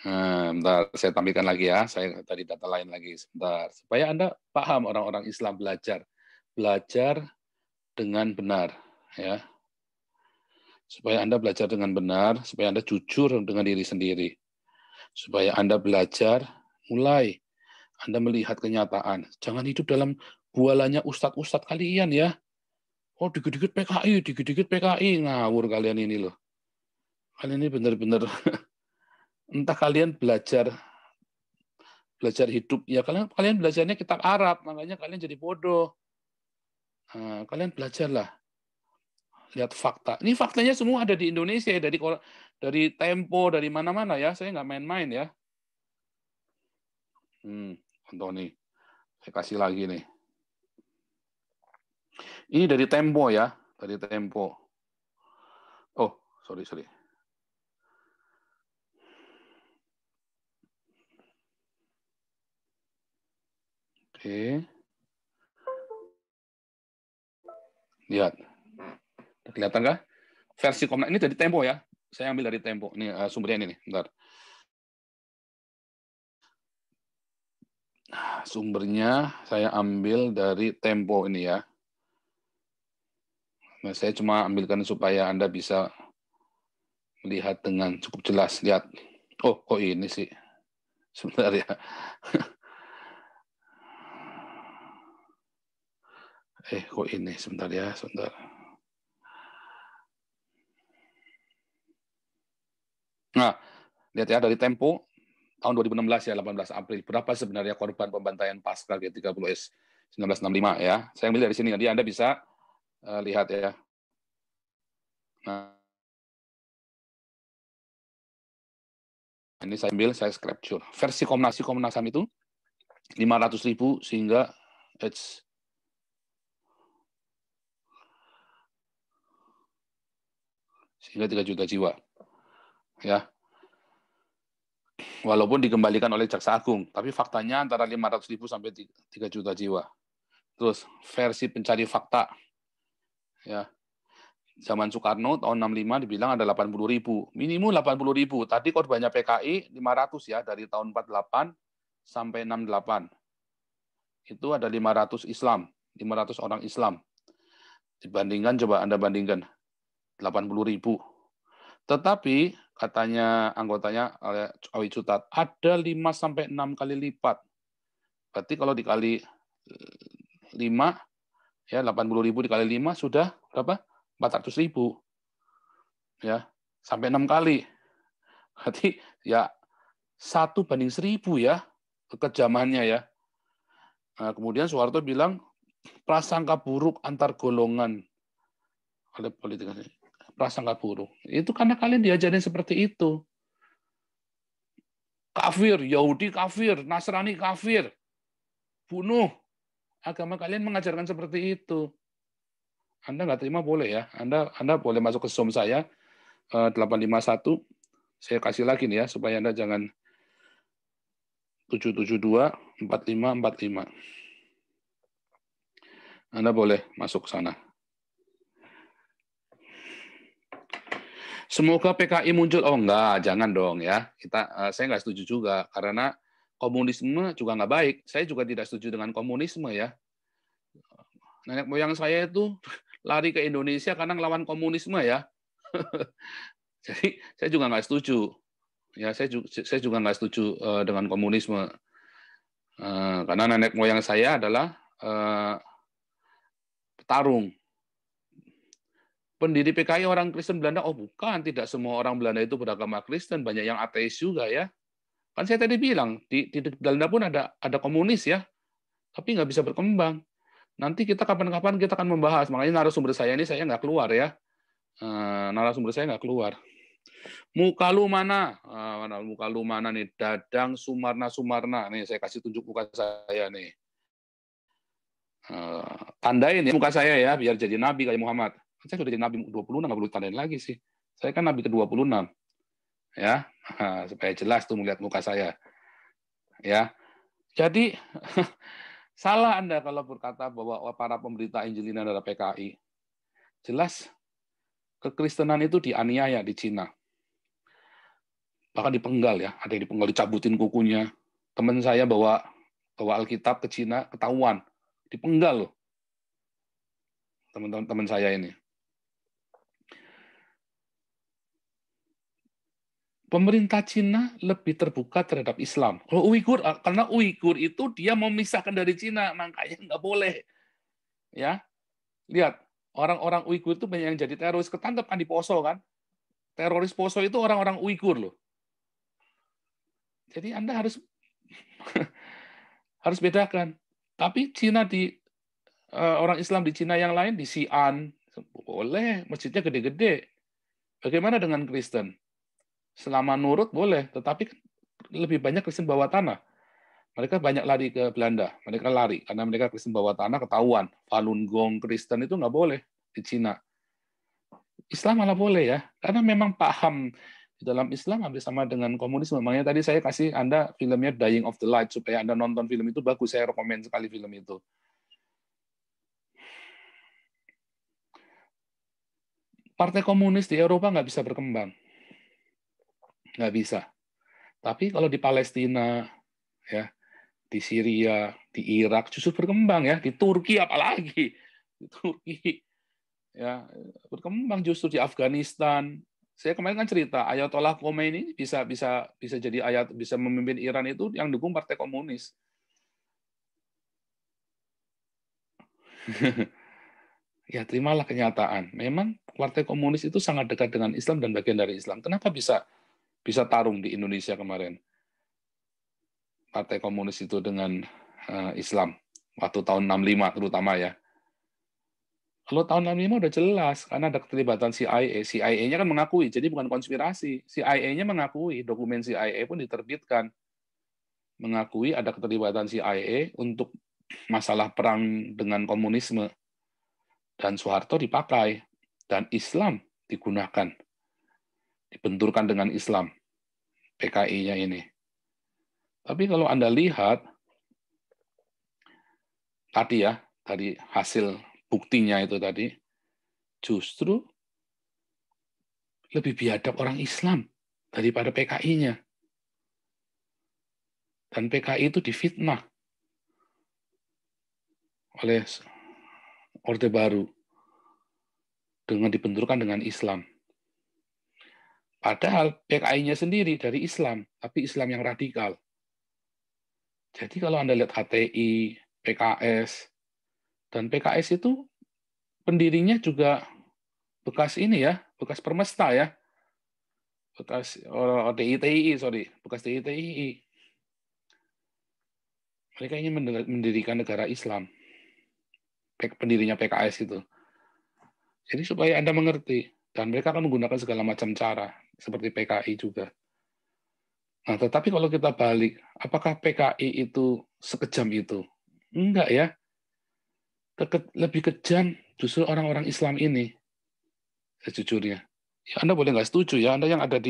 Bentar, saya tampilkan lagi ya. Saya tadi data lain lagi sebentar. Supaya Anda paham orang-orang Islam belajar dengan benar, ya. Supaya Anda belajar dengan benar, supaya Anda jujur dengan diri sendiri. Supaya Anda belajar mulai Anda melihat kenyataan. Jangan hidup dalam bualannya ustadz-ustadz kalian ya. Oh, dikit-dikit PKI, dikit-dikit PKI. Ngawur kalian ini loh. Kalian ini benar-benar entah kalian belajar hidup ya, kalian belajarnya kitab Arab, makanya kalian jadi bodoh. Nah, kalian belajarlah, lihat fakta. Ini faktanya semua ada di Indonesia, dari Tempo, dari mana-mana ya. Saya nggak main-main ya. Contoh nih, saya kasih lagi nih. Ini dari Tempo ya, dari Tempo. Oh, sorry. Oke. Lihat. Kelihatan nggak? Versi Komnas ini dari Tempo ya. Saya ambil dari Tempo. Ini sumbernya ini nih. Bentar. Sumbernya saya ambil dari Tempo ini ya. Nah, saya cuma ambilkan supaya Anda bisa melihat dengan cukup jelas. Lihat. Oh, kok ini sih? Sebentar ya. Kok ini? Sebentar ya, sebentar. Nah, lihat ya, dari Tempo, tahun 2016 ya, 18 April. Berapa sebenarnya korban pembantaian Pasca G30S 1965 ya. Saya ambil dari sini, nanti Anda bisa lihat ya. Nah, ini saya ambil, saya capture. Versi Komnas HAM itu 500.000 sehingga 3 juta jiwa. Ya. Walaupun dikembalikan oleh Jaksa Agung, tapi faktanya antara 500.000 sampai 3 juta jiwa. Terus versi pencari fakta, ya, zaman Soekarno tahun 65 dibilang ada 80.000, minimum 80.000. Tadi korbannya PKI 500 ya, dari tahun 48 sampai 68. Itu ada 500 Islam, 500 orang Islam. Dibandingkan, coba Anda bandingkan, 80.000. Tetapi katanya anggotanya Awi Sutat ada 5 sampai 6 kali lipat. Berarti kalau dikali 5 ya 80.000 dikali 5 sudah berapa? 400.000. Ya, sampai 6 kali. Berarti ya 1:1000 ya kekejamannya ya. Nah, kemudian Soeharto bilang prasangka buruk antar golongan oleh politik. Prasangka buruk. Itu karena kalian diajarin seperti itu. Kafir, Yahudi kafir, Nasrani kafir. Bunuh. Agama kalian mengajarkan seperti itu. Anda nggak terima boleh ya. Anda boleh masuk ke Zoom saya 851. Saya kasih lagi nih ya supaya Anda jangan 772 4545. Anda boleh masuk ke sana. Semoga PKI muncul. Oh enggak, jangan dong ya. Saya nggak setuju juga karena komunisme juga nggak baik. Saya juga tidak setuju dengan komunisme ya. Nenek moyang saya itu lari ke Indonesia karena ngelawan komunisme ya. Jadi saya juga nggak setuju. Ya, saya juga nggak setuju dengan komunisme. Karena nenek moyang saya adalah petarung. Pendiri PKI orang Kristen Belanda, oh bukan, tidak semua orang Belanda itu beragama Kristen, banyak yang ateis juga ya. Kan saya tadi bilang, di Belanda pun ada komunis ya, tapi nggak bisa berkembang. Nanti kita kapan-kapan kita akan membahas, makanya narasumber saya ini saya nggak keluar ya. Narasumber saya nggak keluar. Muka lu mana? Muka lu mana nih? Dadang Sumarna. Nih saya kasih tunjuk muka saya nih. Tandain ya muka saya ya, biar jadi nabi kayak Muhammad. Saya sudah jadi nabi 26, nggak perlu tandain lagi sih. Saya kan nabi ke-26. Ya, supaya jelas tuh melihat muka saya. Ya. Jadi salah Anda kalau berkata bahwa para pemberita Injil ini adalah PKI. Jelas kekristenan itu dianiaya di Cina. bahkan dipenggal ya, ada yang dipenggal, dicabutin kukunya. Teman saya bawa Alkitab ke Cina, ketahuan, dipenggal loh, teman-teman saya ini. Pemerintah Cina lebih terbuka terhadap Islam. Kalau Uighur, karena Uighur itu dia memisahkan dari Cina, makanya nggak boleh. Ya, lihat, orang-orang Uighur itu banyak yang jadi teroris, ketangkep kan di Poso kan. Teroris Poso itu orang-orang Uighur loh. Jadi Anda harus harus bedakan. Tapi Cina orang Islam di Cina yang lain, di Xi'an, boleh, masjidnya gede-gede. Bagaimana dengan Kristen? Selama nurut boleh, tetapi lebih banyak Kristen bawah tanah. Mereka banyak lari ke Belanda. Mereka lari karena mereka Kristen bawah tanah, ketahuan. Falun Gong Kristen itu nggak boleh di Cina. Islam malah boleh ya, karena memang paham di dalam Islam hampir sama dengan komunisme. Makanya tadi saya kasih Anda filmnya Dying of the Light, supaya Anda nonton film itu, bagus. Saya rekomend sekali film itu. Partai komunis di Eropa nggak bisa berkembang. Nggak bisa. Tapi kalau di Palestina, ya, di Syria, di Irak, justru berkembang ya. Di Turki apalagi. Di Turki, ya, berkembang justru di Afghanistan. Saya kemarin kan cerita Ayatollah Khomeini bisa jadi bisa memimpin Iran itu yang dukung Partai Komunis. Ya, terimalah kenyataan. Memang Partai Komunis itu sangat dekat dengan Islam dan bagian dari Islam. Kenapa bisa tarung di Indonesia kemarin? Partai Komunis itu dengan Islam waktu tahun 65 terutama ya. Kalau tahun 65 udah jelas, karena ada keterlibatan CIA. CIA-nya kan mengakui, jadi bukan konspirasi. CIA-nya mengakui, dokumen CIA pun diterbitkan. Mengakui ada keterlibatan CIA untuk masalah perang dengan komunisme. Dan Soeharto dipakai. Dan Islam digunakan. Dibenturkan dengan Islam. PKI-nya ini. Tapi kalau Anda lihat, tadi hasil buktinya itu tadi, justru lebih biadab orang Islam daripada PKI-nya. Dan PKI itu difitnah oleh Orde Baru dengan dibenturkan dengan Islam. Padahal PKI-nya sendiri dari Islam, tapi Islam yang radikal. Jadi kalau Anda lihat HTI, PKS, dan PKS itu pendirinya juga bekas ini ya, bekas Permesta ya, bekas DITI, bekas DITI. Mereka ingin mendirikan negara Islam. Pendirinya PKS itu. Jadi supaya Anda mengerti, dan mereka akan menggunakan segala macam cara, seperti PKI juga. Nah, tetapi kalau kita balik, apakah PKI itu sekejam itu? Enggak ya. Lebih kejam justru orang-orang Islam ini, sejujurnya. Ya, Anda boleh nggak setuju ya, Anda yang ada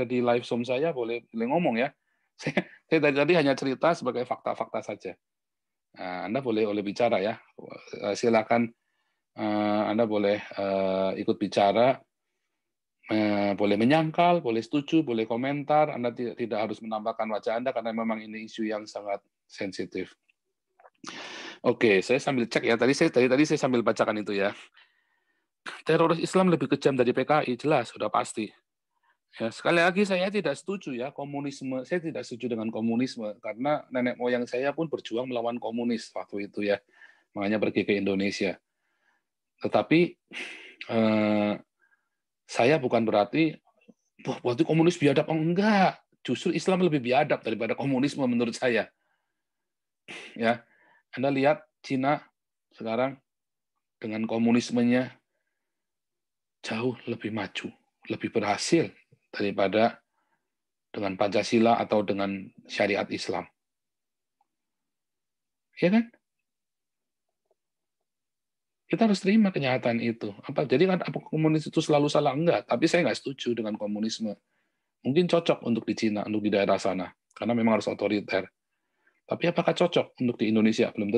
di live Zoom saya boleh ngomong ya. Saya tadi hanya cerita sebagai fakta-fakta saja. Nah, Anda boleh bicara ya. Silakan Anda boleh ikut bicara, boleh menyangkal, boleh setuju, boleh komentar. Anda tidak harus menampakkan wajah Anda karena memang ini isu yang sangat sensitif. Oke, saya sambil cek ya. Tadi saya sambil bacakan itu ya. Teroris Islam lebih kejam dari PKI, jelas, sudah pasti. Ya, sekali lagi saya tidak setuju ya komunisme. Saya tidak setuju dengan komunisme karena nenek moyang saya pun berjuang melawan komunis waktu itu ya. Makanya pergi ke Indonesia. Tetapi saya bukan berarti komunis biadab. Enggak. Justru Islam lebih biadab daripada komunisme menurut saya. Ya, Anda lihat Cina sekarang dengan komunismenya jauh lebih maju, lebih berhasil daripada dengan Pancasila atau dengan syariat Islam. Ya kan? Kita harus terima kenyataan itu. Jadi kan apa komunis itu selalu salah? Enggak, tapi saya nggak setuju dengan komunisme. Mungkin cocok untuk di Cina, untuk di daerah sana, karena memang harus otoriter. Tapi apakah cocok untuk di Indonesia? Belum tentu.